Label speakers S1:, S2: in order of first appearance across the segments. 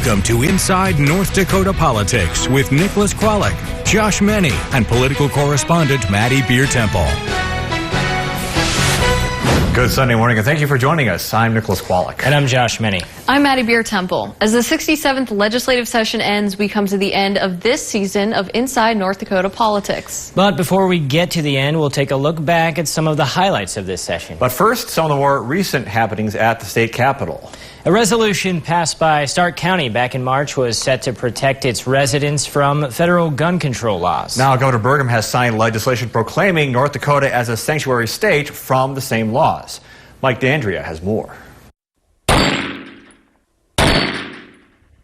S1: Welcome to Inside North Dakota Politics with Nicholas Kwolek, Josh Meny, and political correspondent Maddie Beer Temple.
S2: Good Sunday morning, and thank you for joining us. I'm Nicholas Kwolek.
S3: And I'm Josh Meny.
S4: I'm Maddie Beer Temple. As the 67th legislative session ends, we come to the end of this season of Inside North Dakota Politics.
S3: But before we get to the end, we'll take a look back at some of the highlights of this session.
S2: But first, some of the more recent happenings at the state capitol.
S3: A resolution passed by Stark County back in March was set to protect its residents from federal gun control laws.
S2: Now, Governor Burgum has signed legislation proclaiming North Dakota as a sanctuary state from the same laws. Mike D'Andrea has more.
S5: A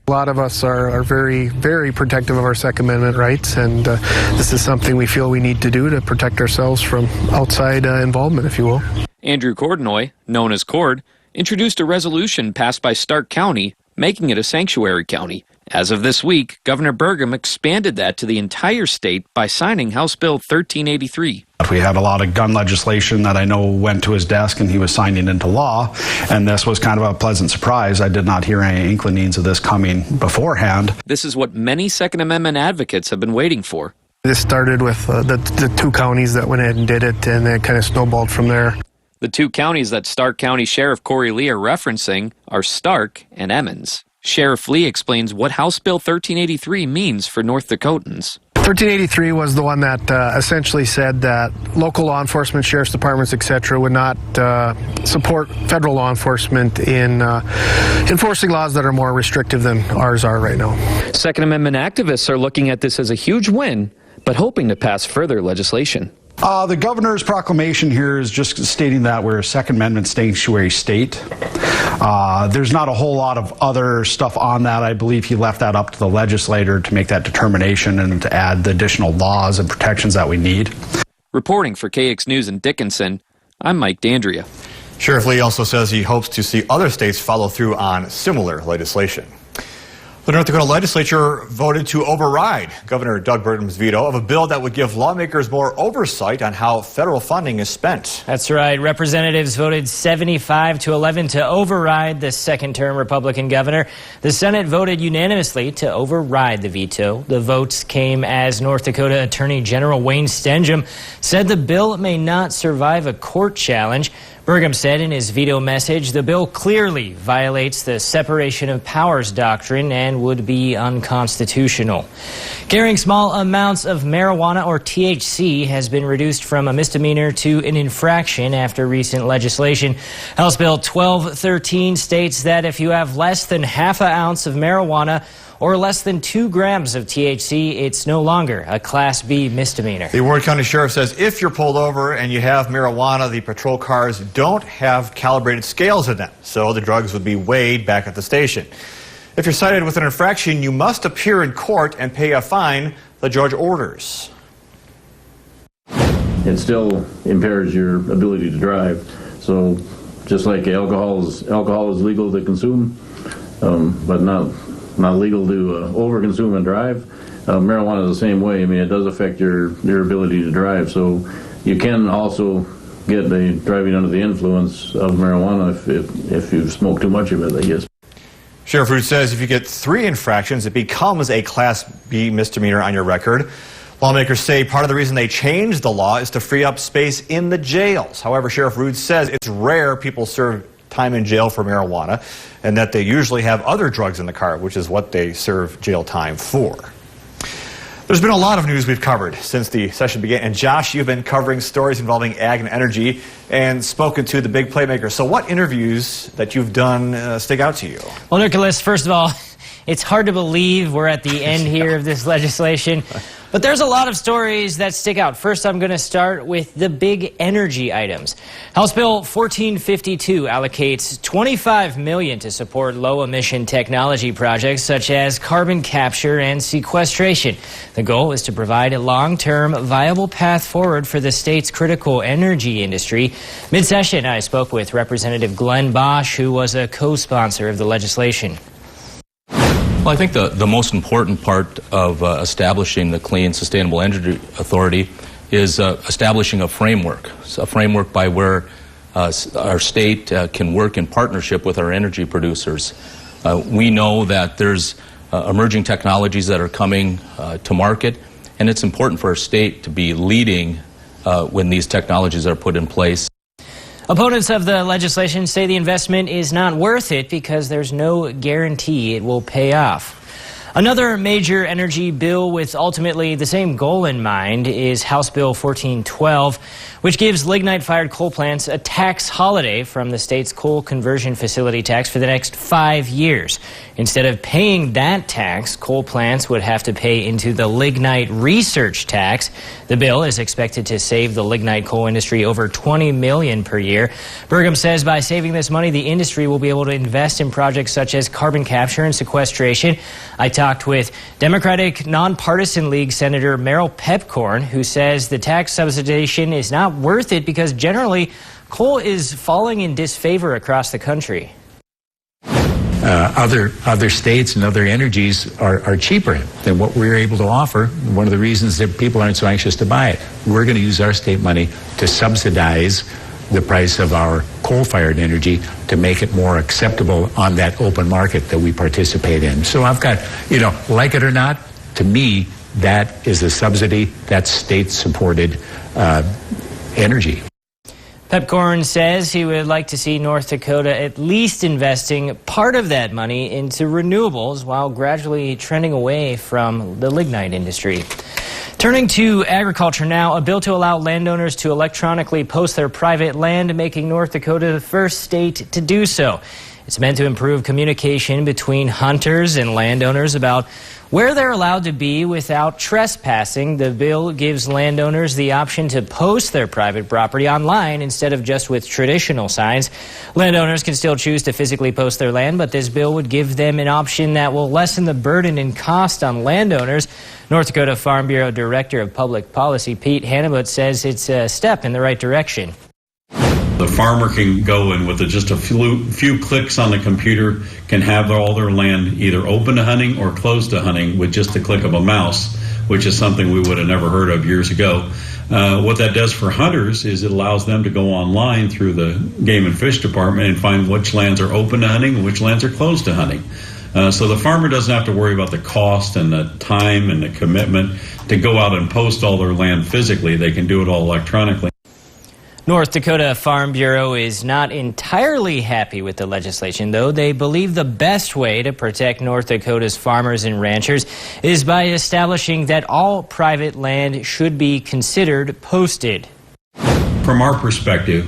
S5: lot of us are very, very protective of our Second Amendment rights, and this is something we feel we need to do to protect ourselves from outside involvement, if you will.
S6: Andrew Cordenoy, known as Cord, introduced a resolution passed by Stark County, making it a sanctuary county. As of this week, Governor Burgum expanded that to the entire state by signing House Bill 1383.
S7: We had a lot of gun legislation that I know went to his desk and he was signing into law, and this was kind of a pleasant surprise. I did not hear any inklings of this coming beforehand.
S6: This is what many Second Amendment advocates have been waiting for.
S5: This started with the two counties that went ahead and did it, and it kind of snowballed from there.
S6: The two counties that Stark County Sheriff Corey Lee are referencing are Stark and Emmons. Sheriff Lee explains what House Bill 1383 means for North Dakotans.
S5: 1383 was the one that essentially said that local law enforcement, sheriff's departments, etc., would not support federal law enforcement in enforcing laws that are more restrictive than ours are right now.
S6: Second Amendment activists are looking at this as a huge win, but hoping to pass further legislation.
S7: The governor's proclamation here is just stating that we're a Second Amendment sanctuary state. There's not a whole lot of other stuff on that. I believe he left that up to the legislator to make that determination and to add the additional laws and protections that we need.
S6: Reporting for KX News in Dickinson, I'm Mike D'Andrea.
S2: Sheriff Lee also says he hopes to see other states follow through on similar legislation. The North Dakota legislature voted to override Governor Doug Burgum's veto of a bill that would give lawmakers more oversight on how federal funding is spent.
S3: That's right. Representatives voted 75-11 to override the second-term Republican governor. The Senate voted unanimously to override the veto. The votes came as North Dakota Attorney General Wayne Stenjum said the bill may not survive a court challenge. Burgum said in his veto message the bill clearly violates the separation of powers doctrine and would be unconstitutional. Carrying small amounts of marijuana or THC has been reduced from a misdemeanor to an infraction after recent legislation. House Bill 1213 states that if you have less than half an ounce of marijuana or less than 2 grams of THC, it's no longer a Class B misdemeanor.
S2: The Ward County Sheriff says if you're pulled over and you have marijuana, the patrol cars don't have calibrated scales in them, so the drugs would be weighed back at the station. If you're cited with an infraction, you must appear in court and pay a fine the judge orders.
S8: It still impairs your ability to drive. So just like alcohol is legal to consume, but not legal to overconsume and drive. Marijuana is the same way. I mean, it does affect your ability to drive. So you can also get a driving under the influence of marijuana if you smoke too much of it, I guess.
S2: Sheriff Root says if you get 3 infractions, it becomes a Class B misdemeanor on your record. Lawmakers say part of the reason they changed the law is to free up space in the jails. However, Sheriff Root says it's rare people serve time in jail for marijuana and that they usually have other drugs in the car, which is what they serve jail time for. There's been a lot of news we've covered since the session began. And Josh, you've been covering stories involving ag and energy and spoken to the big playmakers. So what interviews that you've done stick out to you?
S3: Well, Nicholas, first of all, it's hard to believe we're at the end here of this legislation. But there's a lot of stories that stick out. First, I'm going to start with the big energy items. House Bill 1452 allocates $25 million to support low-emission technology projects such as carbon capture and sequestration. The goal is to provide a long-term, viable path forward for the state's critical energy industry. Mid-session, I spoke with Representative Glenn Bosch, who was a co-sponsor of the legislation.
S9: Well, I think the most important part of establishing the Clean Sustainable Energy Authority is establishing a framework by where our state can work in partnership with our energy producers. We know that there's emerging technologies that are coming to market, and it's important for our state to be leading when these technologies are put in place.
S3: Opponents of the legislation say the investment is not worth it because there's no guarantee it will pay off. Another major energy bill with ultimately the same goal in mind is House Bill 1412, which gives lignite-fired coal plants a tax holiday from the state's coal conversion facility tax for the next 5 years. Instead of paying that tax, coal plants would have to pay into the lignite research tax. The bill is expected to save the lignite coal industry over $20 million per year. Burgum says by saving this money, the industry will be able to invest in projects such as carbon capture and sequestration. I talked with Democratic Nonpartisan League Senator Merrill Pepcorn, who says the tax subsidization is not worth it because generally coal is falling in disfavor across the country.
S10: Other states and other energies are cheaper than what we're able to offer. One of the reasons that people aren't so anxious to buy it. We're going to use our state money to subsidize the price of our coal-fired energy to make it more acceptable on that open market that we participate in. So I've got, like it or not, to me, that is a subsidy. That's state-supported energy.
S3: Pepcorn says he would like to see North Dakota at least investing part of that money into renewables while gradually trending away from the lignite industry. Turning to agriculture now, a bill to allow landowners to electronically post their private land, making North Dakota the first state to do so. It's meant to improve communication between hunters and landowners about where they're allowed to be without trespassing. The bill gives landowners the option to post their private property online instead of just with traditional signs. Landowners can still choose to physically post their land, but this bill would give them an option that will lessen the burden and cost on landowners. North Dakota Farm Bureau Director of Public Policy Pete Hannibut says it's a step in the right direction.
S11: The farmer can go and with just a few clicks on the computer can have all their land either open to hunting or closed to hunting with just a click of a mouse, which is something we would have never heard of years ago. What that does for hunters is it allows them to go online through the Game and Fish Department and find which lands are open to hunting and which lands are closed to hunting. So the farmer doesn't have to worry about the cost and the time and the commitment to go out and post all their land physically. They can do it all electronically.
S3: North Dakota Farm Bureau is not entirely happy with the legislation, though. They believe the best way to protect North Dakota's farmers and ranchers is by establishing that all private land should be considered posted.
S11: From our perspective,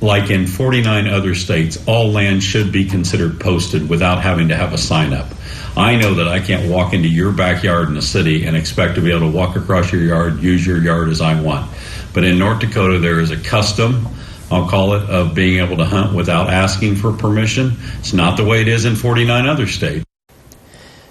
S11: like in 49 other states, all land should be considered posted without having to have a sign up. I know that I can't walk into your backyard in the city and expect to be able to walk across your yard, use your yard as I want. But in North Dakota, there is a custom, I'll call it, of being able to hunt without asking for permission. It's not the way it is in 49 other states.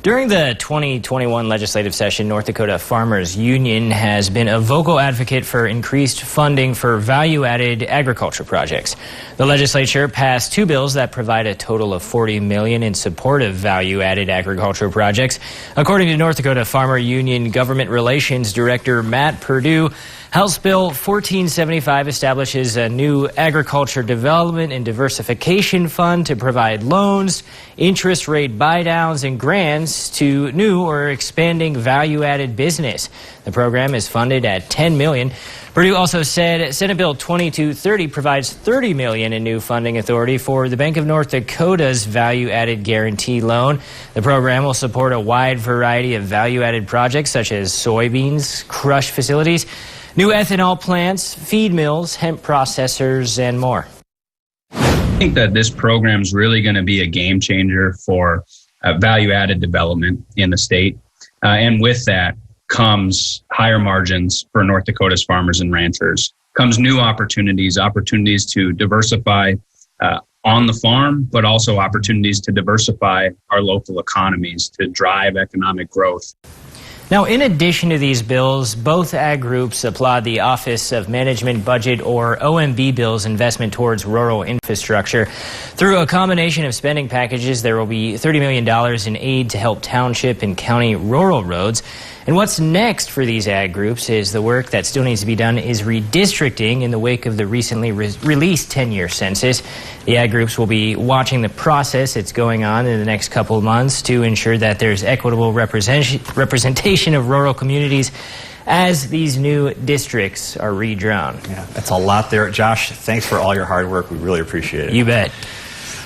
S3: During the 2021 legislative session, North Dakota Farmers Union has been a vocal advocate for increased funding for value-added agriculture projects. The legislature passed 2 bills that provide a total of $40 million in support of value-added agriculture projects. According to North Dakota Farmer Union Government Relations Director Matt Perdue, House Bill 1475 establishes a new agriculture development and diversification fund to provide loans, interest rate buydowns, and grants to new or expanding value-added business. The program is funded at $10 million. Perdue also said Senate Bill 2230 provides $30 million in new funding authority for the Bank of North Dakota's value-added guarantee loan. The program will support a wide variety of value-added projects such as soybeans, crush facilities, new ethanol plants, feed mills, hemp processors, and more.
S12: I think that this program is really going to be a game changer for value-added development in the state. And with that comes higher margins for North Dakota's farmers and ranchers. Comes new opportunities to diversify on the farm, but also opportunities to diversify our local economies to drive economic growth.
S3: Now, in addition to these bills, both ag groups applaud the Office of Management Budget, or OMB, bill's investment towards rural infrastructure. Through a combination of spending packages, there will be $30 million in aid to help township and county rural roads. And what's next for these ag groups is the work that still needs to be done is redistricting in the wake of the recently released 10-year census. The ag groups will be watching the process that's going on in the next couple of months to ensure that there's equitable representation of rural communities as these new districts are redrawn.
S2: Yeah, that's a lot there. Josh, thanks for all your hard work. We really appreciate it.
S3: You bet.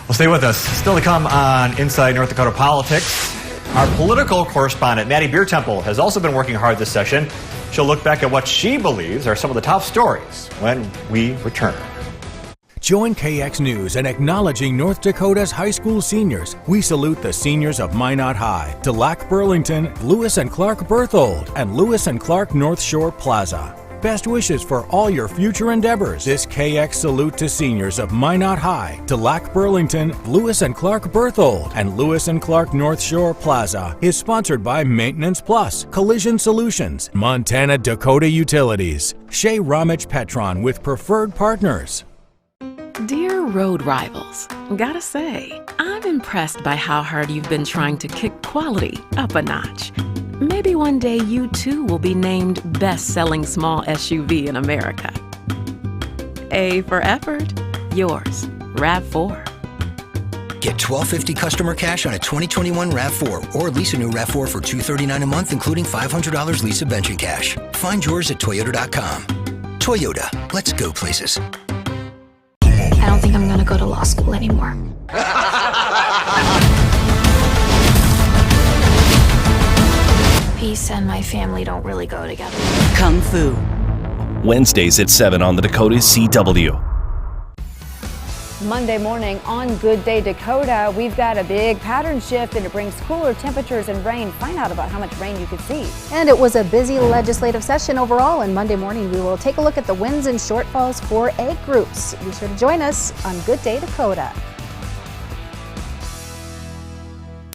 S2: Well, stay with us. Still to come on Inside North Dakota Politics. Our political correspondent, Maddie Biertemple, has also been working hard this session. She'll look back at what she believes are some of the top stories when we return.
S1: Join KX News in acknowledging North Dakota's high school seniors. We salute the seniors of Minot High, Delac Burlington, Lewis and Clark Berthold, and Lewis and Clark North Shore Plaza. Best wishes for all your future endeavors. This KX salute to seniors of Minot High, Delac Burlington, Lewis and Clark Berthold, and Lewis and Clark North Shore Plaza is sponsored by Maintenance Plus, Collision Solutions, Montana Dakota Utilities, Shea Ramich Petron with Preferred Partners.
S13: Dear road rivals, gotta say, I'm impressed by how hard you've been trying to kick quality up a notch. Maybe one day you too will be named best-selling small SUV in America. A for effort, yours, RAV4.
S14: Get $1,250 customer cash on a 2021 RAV4 or lease a new RAV4 for $239 a month, including $500 lease of bench and cash. Find yours at Toyota.com. Toyota, let's go places.
S15: I don't think I'm gonna go to law school anymore. Peace and my family don't really go together.
S16: Kung Fu. Wednesdays at 7 on the Dakota CW.
S17: Monday morning on Good Day Dakota, we've got a big pattern shift and it brings cooler temperatures and rain. Find out about how much rain you could see.
S18: And it was a busy legislative session overall, and Monday morning we will take a look at the wins and shortfalls for ag groups. Be sure to join us on Good Day Dakota.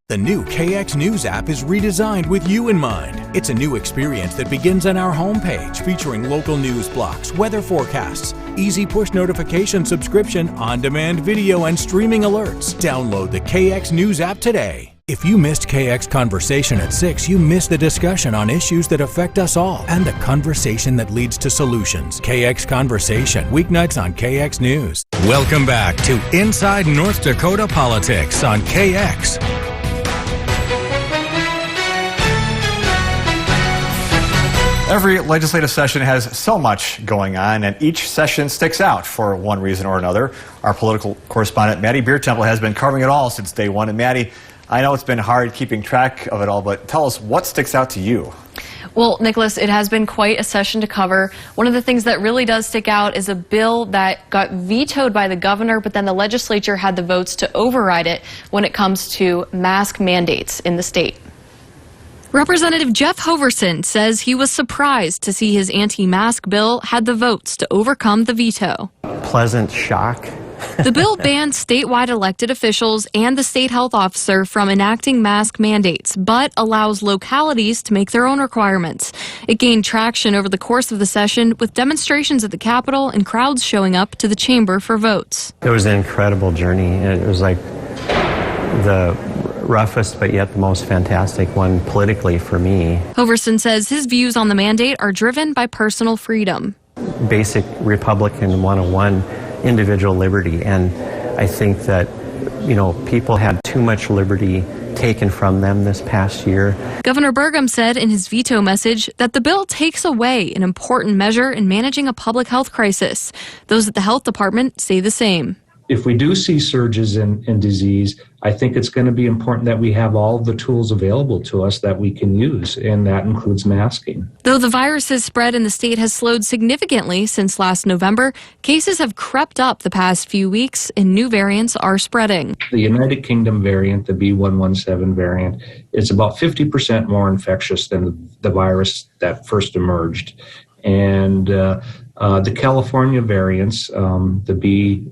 S1: The new KX News app is redesigned with you in mind. It's a new experience that begins on our homepage, featuring local news blocks, weather forecasts, easy push notification subscription, on-demand video, and streaming alerts. Download the KX News app today. If you missed KX Conversation at 6, you missed the discussion on issues that affect us all and the conversation that leads to solutions. KX Conversation, weeknights on KX News. Welcome back to Inside North Dakota Politics on KX.
S2: Every legislative session has so much going on, and each session sticks out for one reason or another. Our political correspondent, Maddie Biertemple, has been covering it all since day one. And Maddie, I know it's been hard keeping track of it all, but tell us what sticks out to you.
S4: Well, Nicholas, it has been quite a session to cover. One of the things that really does stick out is a bill that got vetoed by the governor, but then the legislature had the votes to override it when it comes to mask mandates in the state. Representative Jeff Hoverson says he was surprised to see his anti-mask bill had the votes to overcome the veto.
S19: Pleasant shock.
S4: The bill bans statewide elected officials and the state health officer from enacting mask mandates, but allows localities to make their own requirements. It gained traction over the course of the session, with demonstrations at the Capitol and crowds showing up to the chamber for votes.
S19: It was an incredible journey. It was like the roughest but yet the most fantastic one politically for me.
S4: Hoverson says his views on the mandate are driven by personal freedom.
S19: Basic Republican 101, individual liberty. And I think that, people had too much liberty taken from them this past year.
S4: Governor Burgum said in his veto message that the bill takes away an important measure in managing a public health crisis. Those at the health department say the same.
S20: If we do see surges in disease, I think it's going to be important that we have all the tools available to us that we can use, and that includes masking.
S4: Though the virus's spread in the state has slowed significantly since last November, cases have crept up the past few weeks and new variants are spreading.
S20: The United Kingdom variant, the B117 variant, is about 50% more infectious than the virus that first emerged. And the California variants, the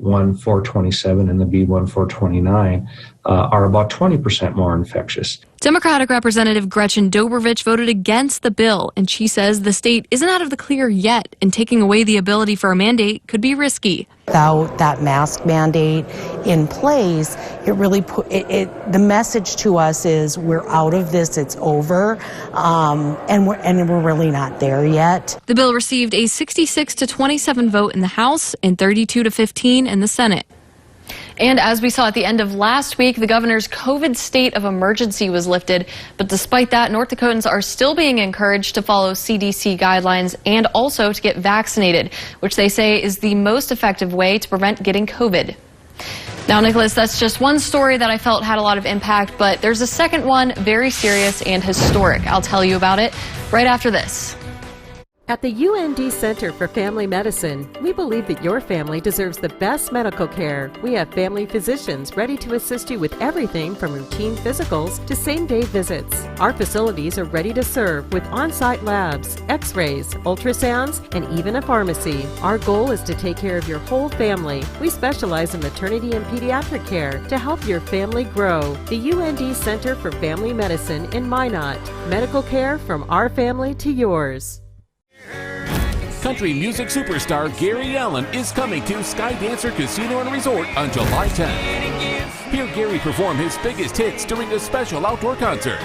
S20: B1427 and the B1429, are about 20% more infectious.
S4: Democratic Representative Gretchen Dobrovich voted against the bill, and she says the state isn't out of the clear yet, and taking away the ability for a mandate could be risky.
S21: Without that mask mandate in place, it really the message to us is we're out of this, it's over, and we're really not there yet.
S4: The bill received a 66-27 vote in the House and 32-15 in the Senate. And as we saw at the end of last week, the governor's COVID state of emergency was lifted. But despite that, North Dakotans are still being encouraged to follow CDC guidelines and also to get vaccinated, which they say is the most effective way to prevent getting COVID. Now, Nicholas, that's just one story that I felt had a lot of impact, but there's a second one, very serious and historic. I'll tell you about it right after this.
S22: At the UND Center for Family Medicine, we believe that your family deserves the best medical care. We have family physicians ready to assist you with everything from routine physicals to same-day visits. Our facilities are ready to serve with on-site labs, x-rays, ultrasounds, and even a pharmacy. Our goal is to take care of your whole family. We specialize in maternity and pediatric care to help your family grow. The UND Center for Family Medicine in Minot. Medical care from our family to yours.
S23: Country music superstar Gary Allan is coming to Sky Dancer Casino and Resort on July 10th. Hear Gary perform his biggest hits during a special outdoor concert.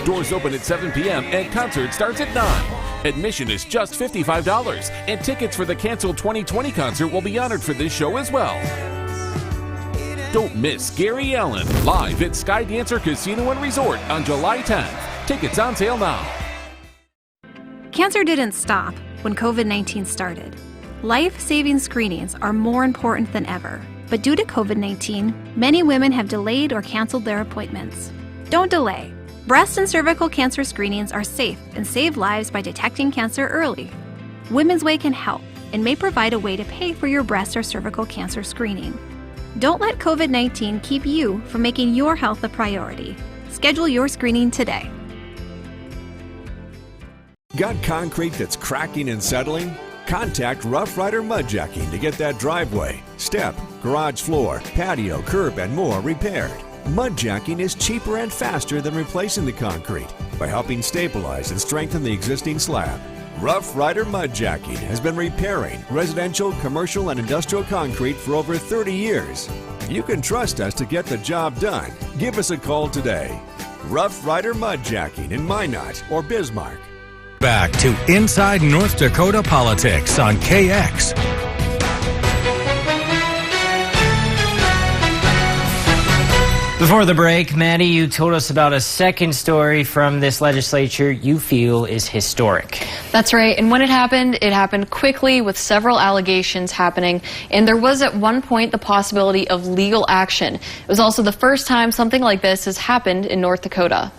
S23: Doors open at 7 p.m. and concert starts at 9. Admission is just $55, and tickets for the canceled 2020 concert will be honored for this show as well. Don't miss Gary Allan live at Sky Dancer Casino and Resort on July 10th. Tickets on sale now.
S24: Cancer didn't stop when COVID-19 started. Life-saving screenings are more important than ever. But due to COVID-19, many women have delayed or canceled their appointments. Don't delay. Breast and cervical cancer screenings are safe and save lives by detecting cancer early. Women's Way can help and may provide a way to pay for your breast or cervical cancer screening. Don't let COVID-19 keep you from making your health a priority. Schedule your screening today.
S25: Got concrete that's cracking and settling? Contact ROUGHRIDER MUDJACKING to get that driveway, step, garage floor, patio, curb, and more repaired. MUDJACKING is cheaper and faster than replacing the concrete by helping stabilize and strengthen the existing slab. ROUGHRIDER MUDJACKING has been repairing residential, commercial, and industrial concrete for over 30 years. You can trust us to get the job done. Give us a call today. ROUGHRIDER MUDJACKING in Minot or Bismarck.
S1: Back to Inside North Dakota Politics on KX.
S3: Before the break, Maddie, you told us about a second story from this legislature you feel is historic.
S4: That's right. And when it happened quickly with several allegations happening. And there was at one point the possibility of legal action. It was also the first time something like this has happened in North Dakota.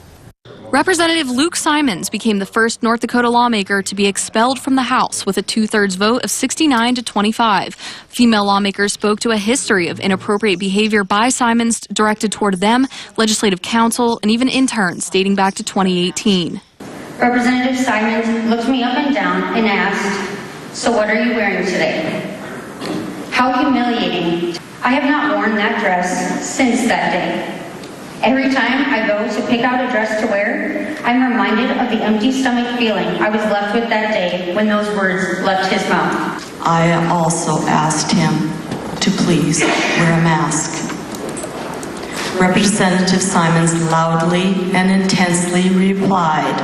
S4: Representative Luke Simons became the first North Dakota lawmaker to be expelled from the House with a 2/3 vote of 69 to 25. Female lawmakers spoke to a history of inappropriate behavior by Simons directed toward them, legislative counsel, and even interns dating back to 2018.
S26: Representative Simons looked me up and down and asked, "So what are you wearing today?" How humiliating. I have not worn that dress since that day. Every time I go to pick out a dress to wear, I'm reminded of the empty stomach feeling I was left with that day when those words left his mouth.
S27: I also asked him to please wear a mask. Representative Simons loudly and intensely replied,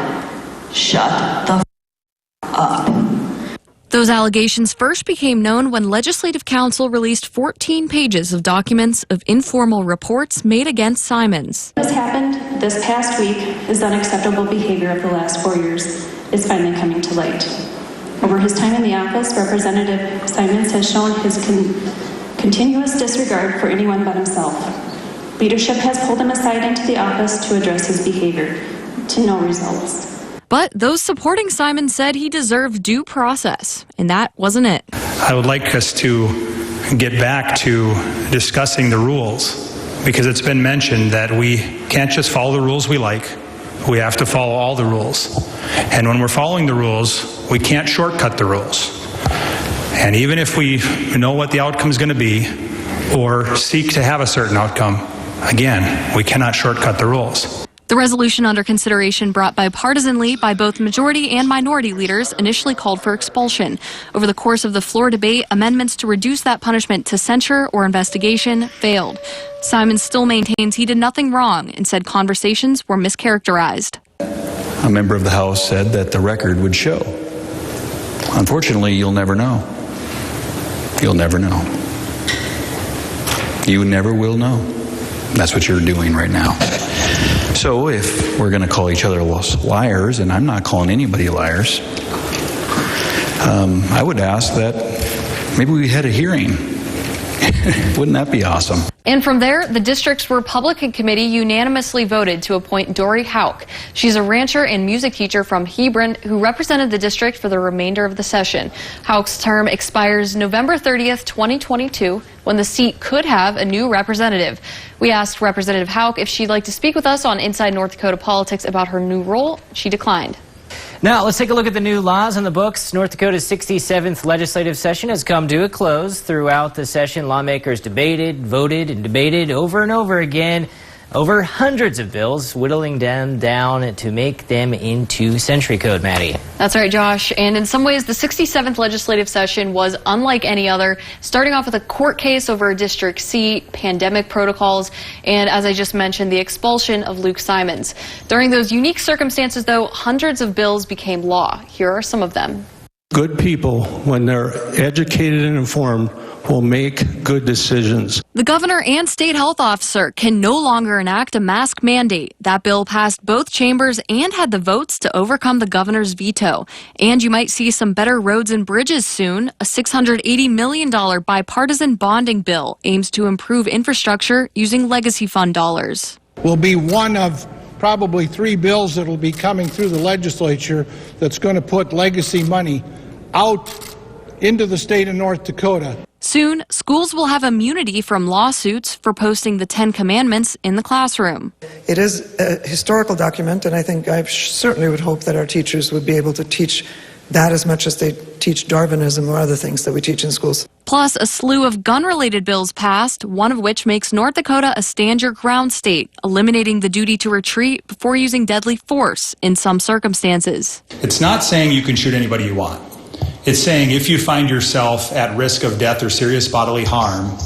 S27: "Shut the up."
S4: Those allegations first became known when Legislative Counsel released 14 pages of documents of informal reports made against Simons.
S28: What has happened this past week is unacceptable behavior of the last 4 years is finally coming to light. Over his time in the office, Representative Simons has shown his continuous disregard for anyone but himself. Leadership has pulled him aside into the office to address his behavior, to no results.
S4: But those supporting Simons said he deserved due process, and that wasn't it.
S29: I would like us to get back to discussing the rules, because it's been mentioned that we can't just follow the rules we like. We have to follow all the rules. And when we're following the rules, we can't shortcut the rules. And even if we know what the outcome is going to be, or seek to have a certain outcome, Again, we cannot shortcut the rules.
S4: The resolution under consideration brought bipartisanly by both majority and minority leaders initially called for expulsion. Over the course of the floor debate, amendments to reduce that punishment to censure or investigation failed. Simons still maintains he did nothing wrong and said conversations were mischaracterized.
S5: A member of the House said that the record would show. Unfortunately, you'll never know. You'll never know. You never will know. That's what you're doing right now. So if we're going to call each other liars, and I'm not calling anybody liars, I would ask that maybe we had a hearing. Wouldn't that be awesome?
S4: And from there, the district's Republican committee unanimously voted to appoint Dory Houck. She's a rancher and music teacher from Hebron who represented the district for the remainder of the session. Houck's term expires November 30th, 2022, when the seat could have a new representative. We asked Representative Houck if she'd like to speak with us on Inside North Dakota Politics about her new role. She declined.
S3: Now, let's take a look at the new laws on the books. North Dakota's 67th legislative session has come to a close. Throughout the session, lawmakers debated, voted, and debated over and over again over hundreds of bills, whittling them down to make them into Century Code, Maddie.
S4: That's right, Josh. And in some ways, the 67th legislative session was unlike any other, starting off with a court case over a district seat, pandemic protocols, and as I just mentioned, the expulsion of Luke Simons. During those unique circumstances, though, hundreds of bills became law. Here are some of them.
S6: Good people, when they're educated and informed, will make good decisions.
S4: The governor and state health officer can no longer enact a mask mandate. That bill passed both chambers and had the votes to overcome the governor's veto. And you might see some better roads and bridges soon. A $680 million bipartisan bonding bill aims to improve infrastructure using legacy fund dollars.
S7: Will be one of probably 3 bills that will be coming through the legislature that's going to put legacy money out into the state of North Dakota.
S4: Soon, schools will have immunity from lawsuits for posting the 10 Commandments in the classroom.
S8: It is a historical document, and I think I certainly would hope that our teachers would be able to teach that as much as they teach Darwinism or other things that we teach in schools.
S4: Plus, a slew of gun-related bills passed, one of which makes North Dakota a stand-your-ground state, eliminating the duty to retreat before using deadly force in some circumstances.
S29: It's not saying you can shoot anybody you want. It's saying if you find yourself at risk of death or serious bodily harm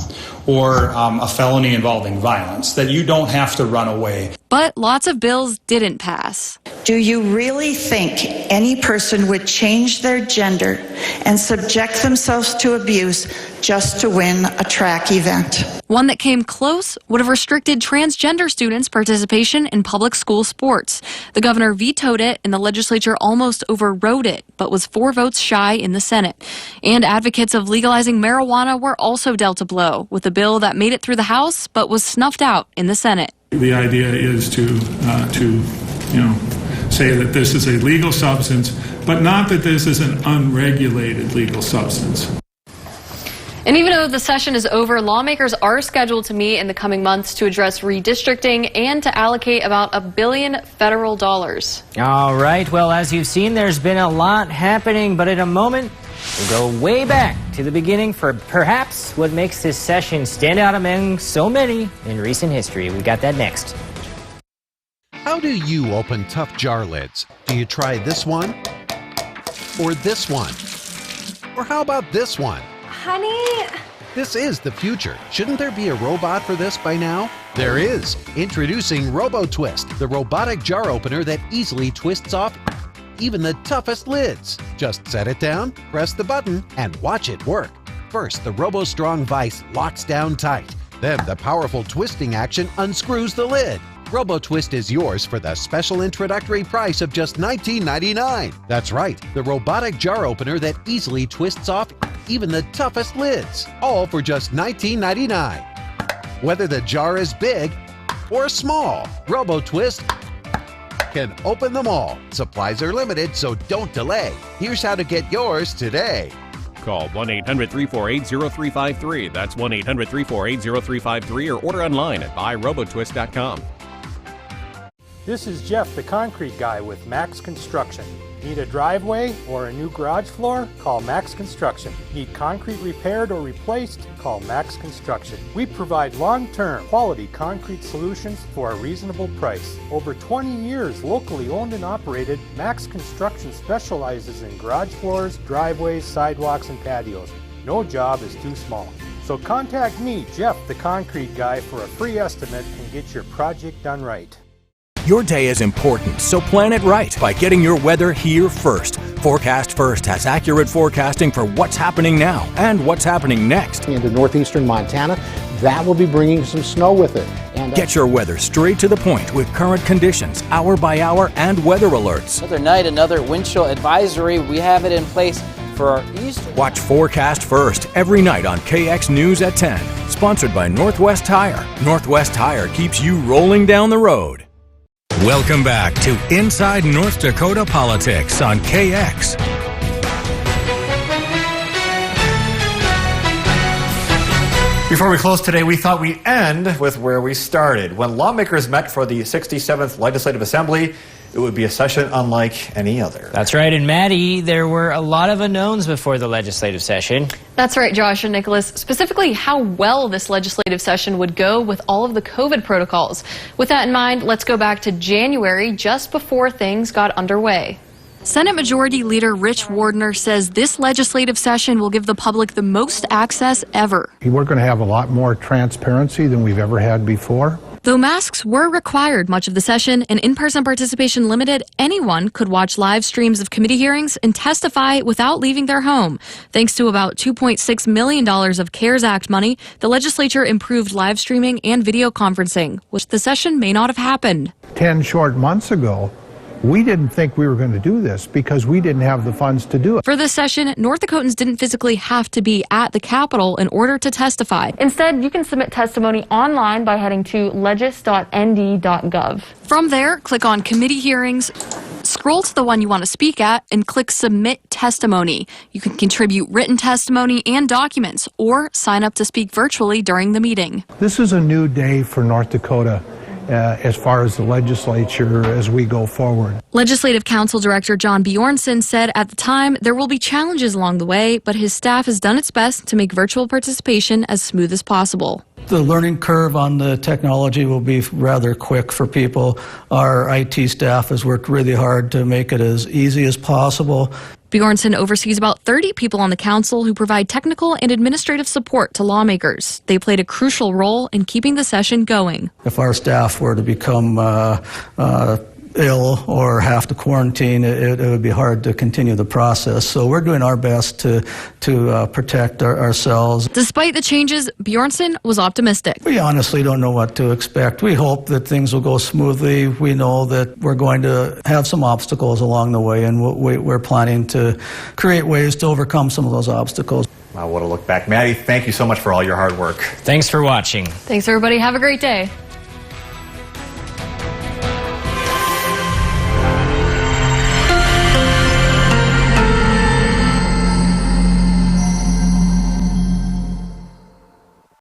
S29: or a felony involving violence, that you don't have to run away.
S4: But lots of bills didn't pass.
S9: Do you really think any person would change their gender and subject themselves to abuse just to win a track event?
S4: One that came close would have restricted transgender students' participation in public school sports. The governor vetoed it and the legislature almost overrode it, but was 4 votes shy in the Senate. And advocates of legalizing marijuana were also dealt a blow with a bill that made it through the House but was snuffed out in the Senate.
S6: The idea is to say that this is a legal substance, but not that this is an unregulated legal substance.
S4: And even though the session is over, lawmakers are scheduled to meet in the coming months to address redistricting and to allocate about $1 billion federal dollars.
S3: All right, well, as you've seen, there's been a lot happening, but in a moment, we'll go way back to the beginning for perhaps what makes this session stand out among so many in recent history. We got that next.
S10: How do you open tough jar lids? Do you try this one? Or this one? Or how about this one?
S11: Honey?
S10: This is the future. Shouldn't there be a robot for this by now? There is. Introducing RoboTwist, the robotic jar opener that easily twists off even the toughest lids. Just set it down, press the button, and watch it work. First, the RoboStrong vise locks down tight. Then the powerful twisting action unscrews the lid. RoboTwist is yours for the special introductory price of just $19.99. That's right, the robotic jar opener that easily twists off even the toughest lids. All for just $19.99. Whether the jar is big or small, RoboTwist can open them all. Supplies are limited, so don't delay. Here's how to get yours today.
S23: Call 1-800-348-0353. That's 1-800-348-0353 or order online at buyrobotwist.com.
S12: This is Jeff, the concrete guy with Max Construction.
S2: Need a driveway or a new garage floor? Call Max Construction. Need concrete repaired or replaced? Call Max Construction. We provide long-term, quality concrete solutions for a reasonable price. Over 20 years locally owned and operated, Max Construction specializes in garage floors, driveways, sidewalks, and patios. No job is too small. So contact me, Jeff, the concrete guy, for a free estimate and get your project done right.
S1: Your day is important, so plan it right by getting your weather here first. Forecast First has accurate forecasting for what's happening now and what's happening next.
S11: Into northeastern Montana, that will be bringing some snow with it. And
S1: get your weather straight to the point with current conditions, hour by hour, and weather alerts.
S12: Another night, another wind chill advisory. We have it in place for our east.
S1: Watch Forecast First every night on KX News at 10. Sponsored by Northwest Tire. Northwest Tire keeps you rolling down the road. Welcome back to Inside North Dakota Politics on KX.
S13: Before we close today, we thought we'd end with where we started. When lawmakers met for the 67th Legislative Assembly, it would be a session unlike any other.
S3: That's right. And Maddie, there were a lot of unknowns before the legislative session.
S4: That's right, Josh and Nicholas. Specifically, how well this legislative session would go with all of the COVID protocols. With that in mind, let's go back to January, just before things got underway. Senate Majority Leader Rich Wardner says this legislative session will give the public the most access ever.
S7: We're going to have a lot more transparency than we've ever had before.
S4: Though masks were required much of the session and in-person participation limited, anyone could watch live streams of committee hearings and testify without leaving their home. Thanks to about $2.6 million of CARES Act money, the legislature improved live streaming and video conferencing, which the session may not have happened.
S7: 10 short months ago, we didn't think we were going to do this because we didn't have the funds to do it.
S4: For this session, North Dakotans didn't physically have to be at the Capitol in order to testify. Instead, you can submit testimony online by heading to legis.nd.gov. From there, click on Committee Hearings, scroll to the one you want to speak at, and click Submit Testimony. You can contribute written testimony and documents, or sign up to speak virtually during the meeting.
S7: This is a new day for North Dakota. As far as the legislature as we go forward.
S4: Legislative Council Director John Bjornson said at the time there will be challenges along the way, but his staff has done its best to make virtual participation as smooth as possible.
S14: The learning curve on the technology will be rather quick for people. Our IT staff has worked really hard to make it as easy as possible.
S4: Bjornson oversees about 30 people on the council who provide technical and administrative support to lawmakers. They played a crucial role in keeping the session going.
S14: If our staff were to become ill or have to quarantine, it would be hard to continue the process. So we're doing our best to protect ourselves.
S4: Despite the changes, Bjornson was optimistic.
S14: We honestly don't know what to expect. We hope that things will go smoothly. We know that we're going to have some obstacles along the way, and we're planning to create ways to overcome some of those obstacles.
S13: Wow, what a look back. Maddie, thank you so much for all your hard work.
S3: Thanks for watching.
S4: Thanks, everybody. Have a great day.